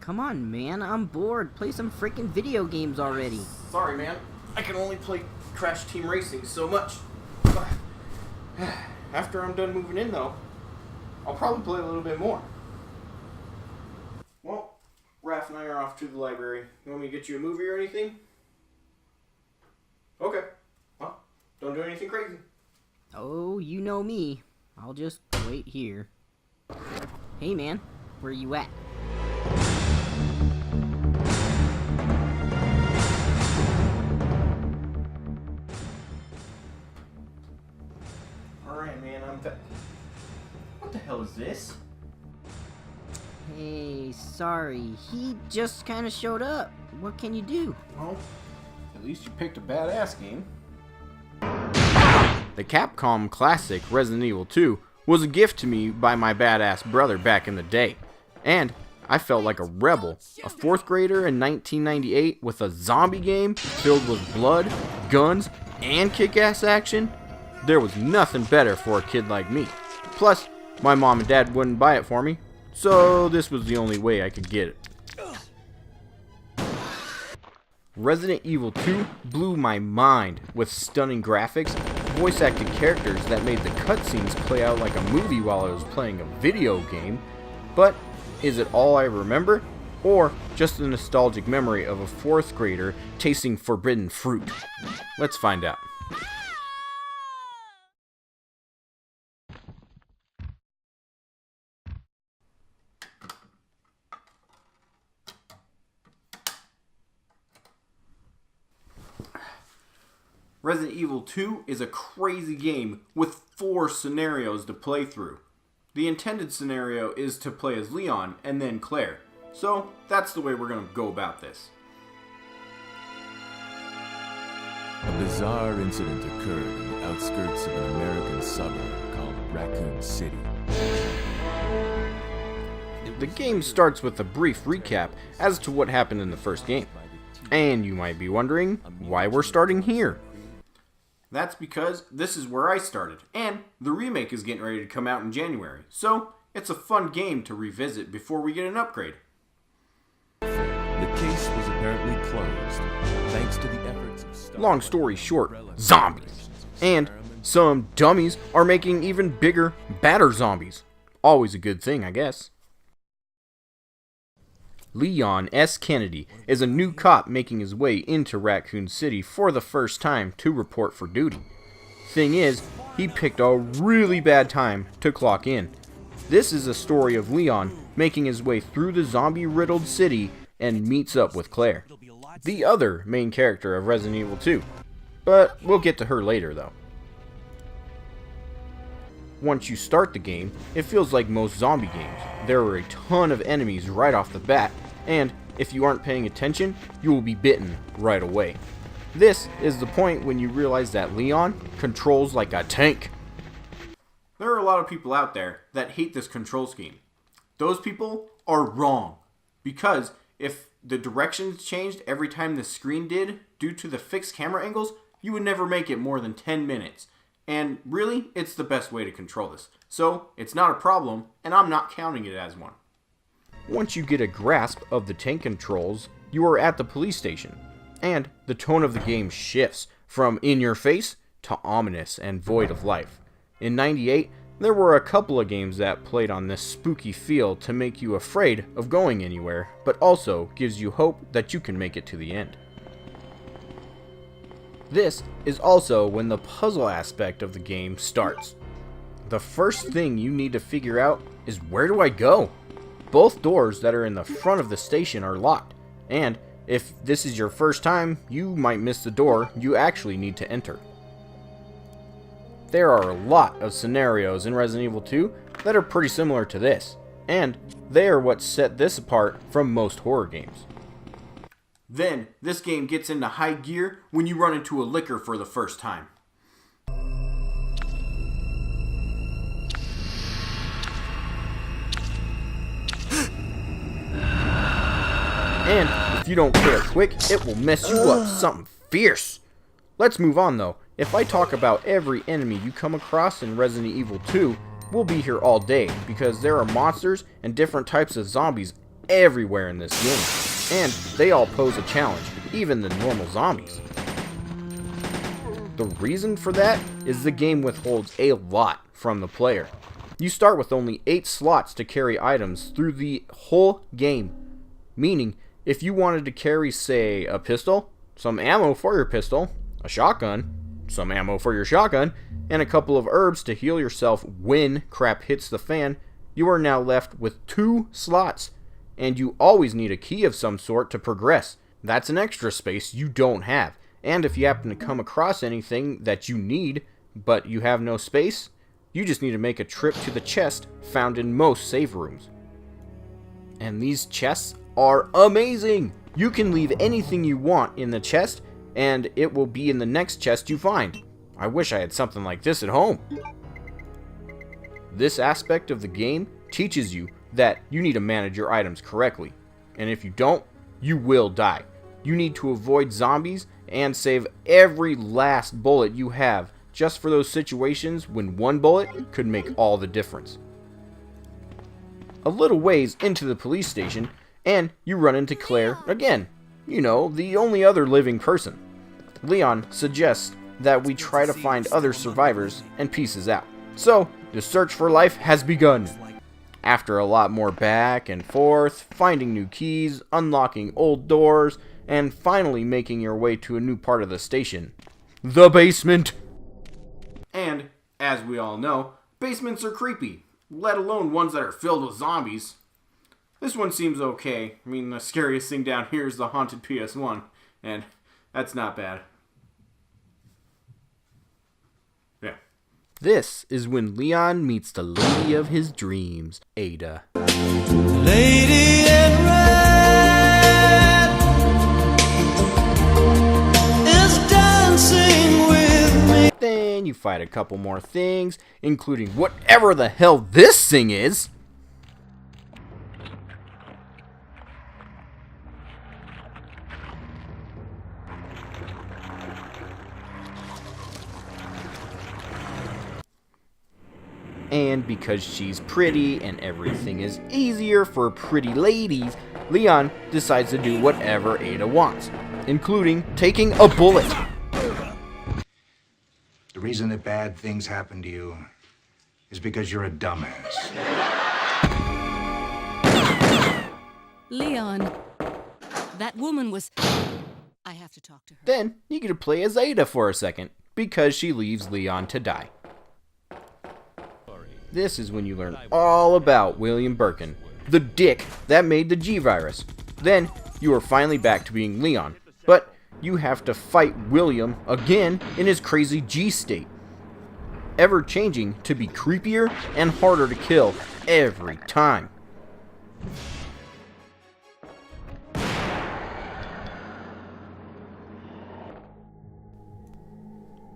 Come on, man, I'm bored. Play some freaking video games already. Sorry, man. I can only play Crash Team Racing so much. After I'm done moving in, though, I'll probably play a little bit more. Well, Raph and I are off to the library. You want me to get you a movie or anything? Okay. Well, don't do anything crazy. Oh, you know me. I'll just wait here. Hey, man, where you at? Alright, man, I'm back. What the hell is this? Hey, sorry. He just kind of showed up. What can you do? Well, at least you picked a badass game. The Capcom classic Resident Evil 2 was a gift to me by my badass brother back in the day. And I felt like a rebel, a 4th grader in 1998 with a zombie game filled with blood, guns, and kick-ass action. There was nothing better for a kid like me. Plus, my mom and dad wouldn't buy it for me, so this was the only way I could get it. Resident Evil 2 blew my mind with stunning graphics, voice-acted characters that made the cutscenes play out like a movie while I was playing a video game. But is it all I remember? Or just a nostalgic memory of a 4th grader tasting forbidden fruit? Let's find out. Resident Evil 2 is a crazy game with 4 scenarios to play through. The intended scenario is to play as Leon and then Claire, so that's the way we're going to go about this. A bizarre incident occurred in the outskirts of an American suburb called Raccoon City. The game starts with a brief recap as to what happened in the first game. And you might be wondering why we're starting here. That's because this is where I started, and the remake is getting ready to come out in January, so it's a fun game to revisit before we get an upgrade. The case was apparently closed, thanks to the efforts of Long story short, zombies. And some dummies are making even bigger, badder zombies. Always a good thing, I guess. Leon S. Kennedy is a new cop making his way into Raccoon City for the first time to report for duty. Thing is, he picked a really bad time to clock in. This is a story of Leon making his way through the zombie-riddled city and meets up with Claire, the other main character of Resident Evil 2. But we'll get to her later, though. Once you start the game, it feels like most zombie games. There are a ton of enemies right off the bat, and if you aren't paying attention, you will be bitten right away. This is the point when you realize that Leon controls like a tank. There are a lot of people out there that hate this control scheme. Those people are wrong, because if the directions changed every time the screen did due to the fixed camera angles, you would never make it more than 10 minutes. And really, it's the best way to control this. So, it's not a problem, and I'm not counting it as one. Once you get a grasp of the tank controls, you are at the police station. And the tone of the game shifts from in your face to ominous and void of life. In '98, there were a couple of games that played on this spooky feel to make you afraid of going anywhere, but also gives you hope that you can make it to the end. This is also when the puzzle aspect of the game starts. The first thing you need to figure out is, where do I go? Both doors that are in the front of the station are locked, and if this is your first time, you might miss the door you actually need to enter. There are a lot of scenarios in Resident Evil 2 that are pretty similar to this, and they are what set this apart from most horror games. Then, this game gets into high gear when you run into a licker for the first time. And if you don't clear quick, it will mess you up something fierce. Let's move on though. If I talk about every enemy you come across in Resident Evil 2, we'll be here all day because there are monsters and different types of zombies everywhere in this game, and they all pose a challenge, even the normal zombies. The reason for that is the game withholds a lot from the player. You start with only 8 slots to carry items through the whole game, meaning if you wanted to carry, say, a pistol, some ammo for your pistol, a shotgun, some ammo for your shotgun, and a couple of herbs to heal yourself when crap hits the fan, you are now left with 2 slots, and you always need a key of some sort to progress. That's an extra space you don't have, and if you happen to come across anything that you need, but you have no space, you just need to make a trip to the chest found in most save rooms. And these chests are amazing! You can leave anything you want in the chest, and it will be in the next chest you find. I wish I had something like this at home. This aspect of the game teaches you that you need to manage your items correctly, and if you don't, you will die. You need to avoid zombies and save every last bullet you have, just for those situations when one bullet could make all the difference. A little ways into the police station, and you run into Claire again. You know, the only other living person. Leon suggests that we try to find other survivors and pieces out. So, the search for life has begun. After a lot more back and forth, finding new keys, unlocking old doors, and finally making your way to a new part of the station. The basement! And, as we all know, basements are creepy, let alone ones that are filled with zombies. This one seems okay. I mean, the scariest thing down here is the haunted PS1, and that's not bad. Yeah. This is when Leon meets the lady of his dreams, Ada. Lady in red is dancing with me. Then you fight a couple more things, including whatever the hell this thing is. And because she's pretty and everything is easier for pretty ladies, Leon decides to do whatever Ada wants, including taking a bullet. The reason that bad things happen to you is because you're a dumbass. Leon, that woman was... I have to talk to her. Then you get to play as Ada for a second, because she leaves Leon to die. This is when you learn all about William Birkin, the dick that made the G-Virus. Then you are finally back to being Leon, but you have to fight William again in his crazy G-state, ever changing to be creepier and harder to kill every time.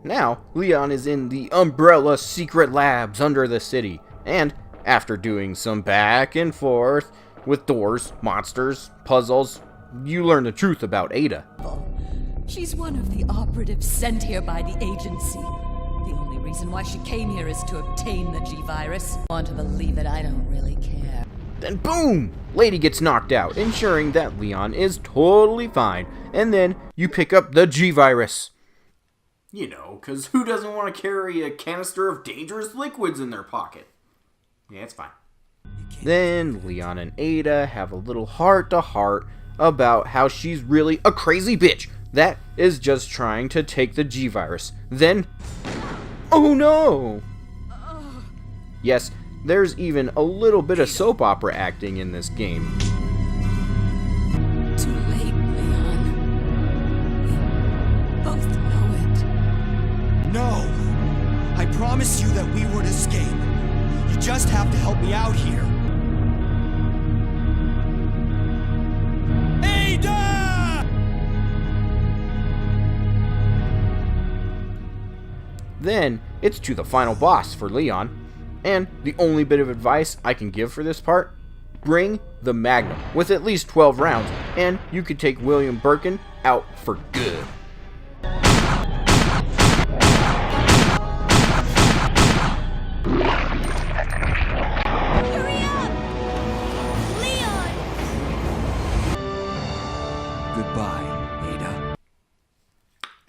Now, Leon is in the Umbrella secret labs under the city, and after doing some back and forth with doors, monsters, puzzles, you learn the truth about Ada. She's one of the operatives sent here by the agency. The only reason why she came here is to obtain the G-Virus. I want to believe that I don't really care. Then boom! Lady gets knocked out, ensuring that Leon is totally fine, and then you pick up the G-Virus. You know, because who doesn't want to carry a canister of dangerous liquids in their pocket? Yeah, it's fine. Then Leon and Ada have a little heart-to-heart about how she's really a crazy bitch that is just trying to take the G-Virus. Then, oh no! Yes, there's even a little bit of soap opera acting in this game. Too late, Leon. We both know it. No! I promise you that we would escape. You just have to help me out here. Ada! Then, it's to the final boss for Leon. And the only bit of advice I can give for this part, bring the Magnum with at least 12 rounds, and you could take William Birkin out for good. Hurry up! Leon!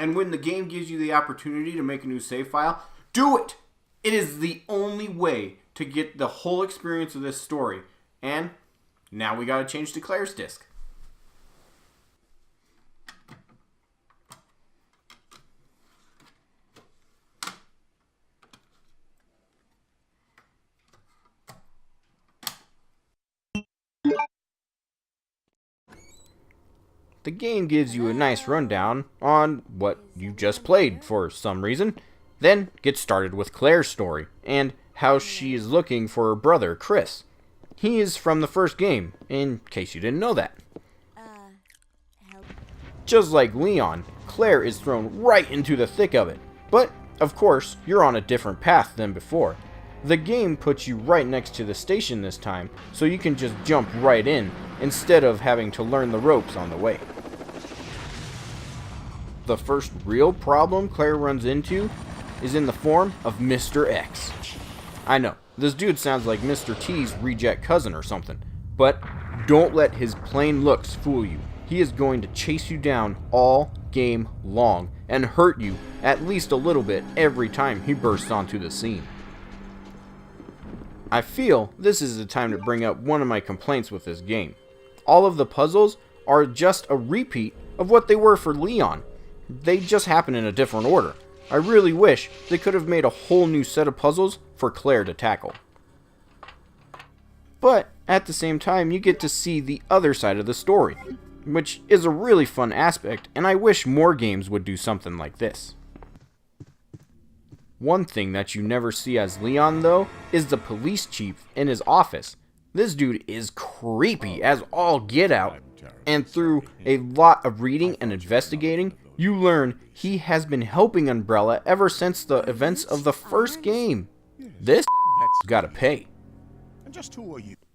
And when the game gives you the opportunity to make a new save file, do it! It is the only way to get the whole experience of this story. And now we gotta change to Claire's disc. The game gives you a nice rundown on what you just played for some reason, then gets started with Claire's story, and how she is looking for her brother, Chris. He is from the first game, in case you didn't know that. Just like Leon, Claire is thrown right into the thick of it, but, of course, you're on a different path than before. The game puts you right next to the station this time, so you can just jump right in, instead of having to learn the ropes on the way. The first real problem Claire runs into is in the form of Mr. X. I know, this dude sounds like Mr. T's reject cousin or something, but don't let his plain looks fool you. He is going to chase you down all game long and hurt you at least a little bit every time he bursts onto the scene. I feel this is the time to bring up one of my complaints with this game. All of the puzzles are just a repeat of what they were for Leon. They just happen in a different order. I really wish they could have made a whole new set of puzzles for Claire to tackle. But at the same time, you get to see the other side of the story, which is a really fun aspect, and I wish more games would do something like this. One thing that you never see as Leon, though, is the police chief in his office. This dude is creepy as all get out, and through a lot of reading and investigating, you learn he has been helping Umbrella ever since the events of the first game. This gotta pay.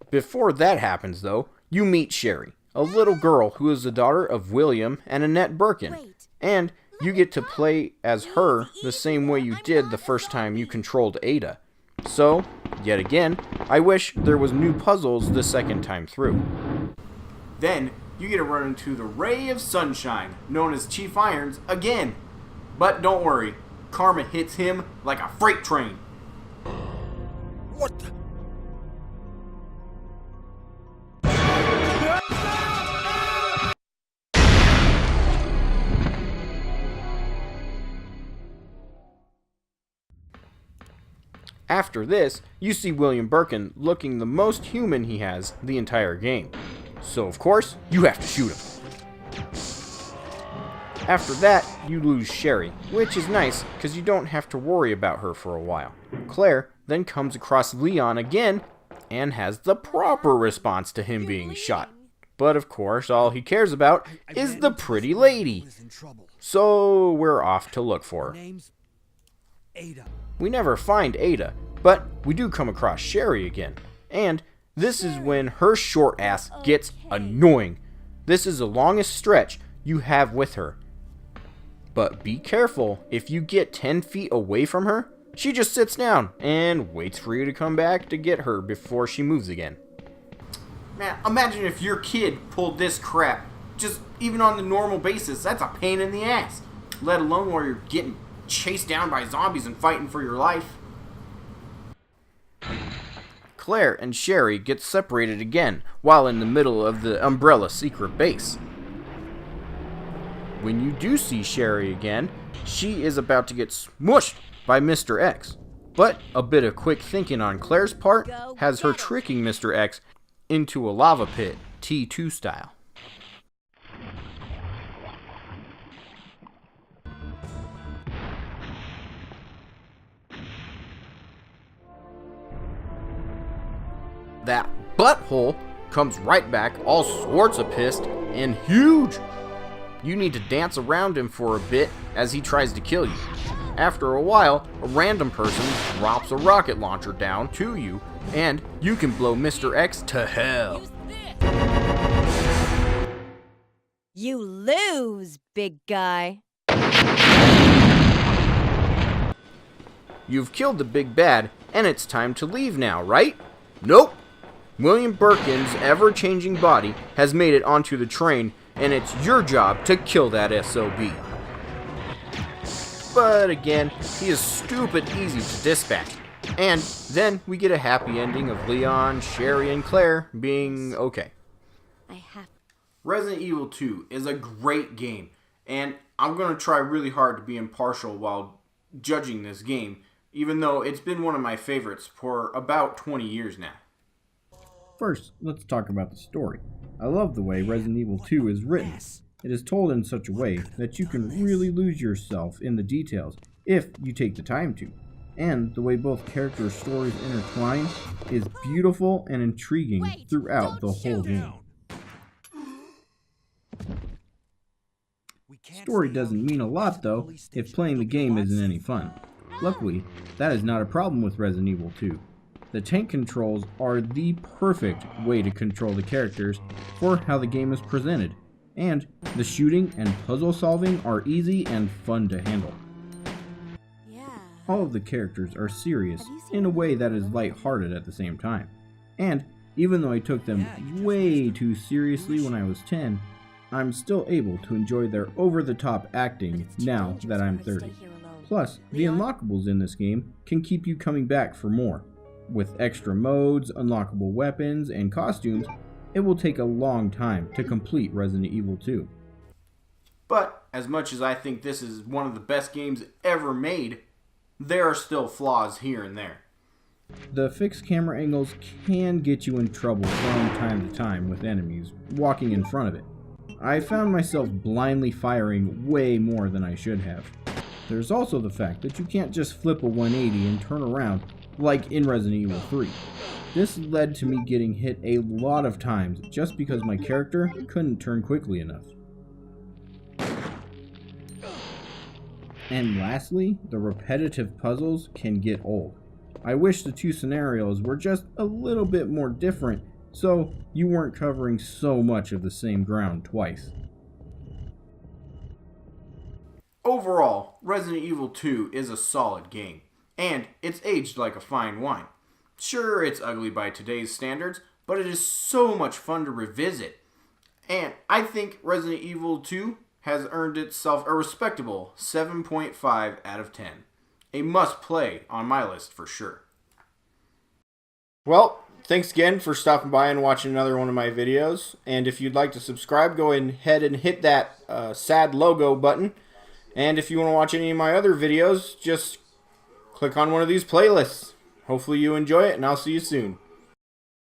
Before that happens, though, you meet Sherry, a little girl who is the daughter of William and Annette Birkin, and you get to play as her the same way you did the first time you controlled Ada. So, yet again, I wish there was new puzzles the second time through. Then, you get to run into the Ray of Sunshine, known as Chief Irons, again. But don't worry, karma hits him like a freight train. What the? After this, you see William Birkin looking the most human he has the entire game. So of course, you have to shoot him. After that, you lose Sherry, which is nice because you don't have to worry about her for a while. Claire then comes across Leon again and has the proper response to him being shot. But of course, all he cares about is the pretty lady. So we're off to look for her. We never find Ada, but we do come across Sherry again. And this is when her short ass gets annoying. This is the longest stretch you have with her. But be careful, if you get 10 feet away from her, she just sits down and waits for you to come back to get her before she moves again. Man, imagine if your kid pulled this crap, just even on the normal basis. That's a pain in the ass. Let alone while you're getting chased down by zombies and fighting for your life. Claire and Sherry get separated again while in the middle of the Umbrella secret base. When you do see Sherry again, she is about to get smushed by Mr. X. But a bit of quick thinking on Claire's part has her tricking Mr. X into a lava pit, T2 style. That butthole comes right back all sorts of pissed and huge. You need to dance around him for a bit as he tries to kill you. After a while, a random person drops a rocket launcher down to you, and you can blow Mr. X to hell. You lose, big guy. You've killed the big bad, and it's time to leave now, right? Nope. William Birkin's ever-changing body has made it onto the train, and it's your job to kill that SOB. but again, he is stupid easy to dispatch. And then we get a happy ending of Leon, Sherry, and Claire being okay. I have. Resident Evil 2 is a great game, and I'm going to try really hard to be impartial while judging this game, even though it's been one of my favorites for about 20 years now. First, let's talk about the story. I love the way Resident Evil 2 is written. It is told in such a way that you can really lose yourself in the details if you take the time to. And the way both characters' stories intertwine is beautiful and intriguing throughout the whole game. Story doesn't mean a lot though if playing the game isn't any fun. Luckily, that is not a problem with Resident Evil 2. The tank controls are the perfect way to control the characters for how the game is presented, and the shooting and puzzle solving are easy and fun to handle. All of the characters are serious in a way that is lighthearted at the same time. And even though I took them way too seriously when I was 10, I'm still able to enjoy their over-the-top acting now that I'm 30. Plus, the unlockables in this game can keep you coming back for more. With extra modes, unlockable weapons, and costumes, it will take a long time to complete Resident Evil 2. But as much as I think this is one of the best games ever made, there are still flaws here and there. The fixed camera angles can get you in trouble from time to time with enemies walking in front of it. I found myself blindly firing way more than I should have. There's also the fact that you can't just flip a 180 and turn around like in Resident Evil 3. This led to me getting hit a lot of times just because my character couldn't turn quickly enough. And lastly, the repetitive puzzles can get old. I wish the two scenarios were just a little bit more different so you weren't covering so much of the same ground twice. Overall, Resident Evil 2 is a solid game, and it's aged like a fine wine. Sure, it's ugly by today's standards, but it is so much fun to revisit. And I think Resident Evil 2 has earned itself a respectable 7.5 out of 10. A must-play on my list for sure. Well, thanks again for stopping by and watching another one of my videos. And if you'd like to subscribe, go ahead and hit that sad logo button. And if you want to watch any of my other videos, just click on one of these playlists. Hopefully you enjoy it, and I'll see you soon.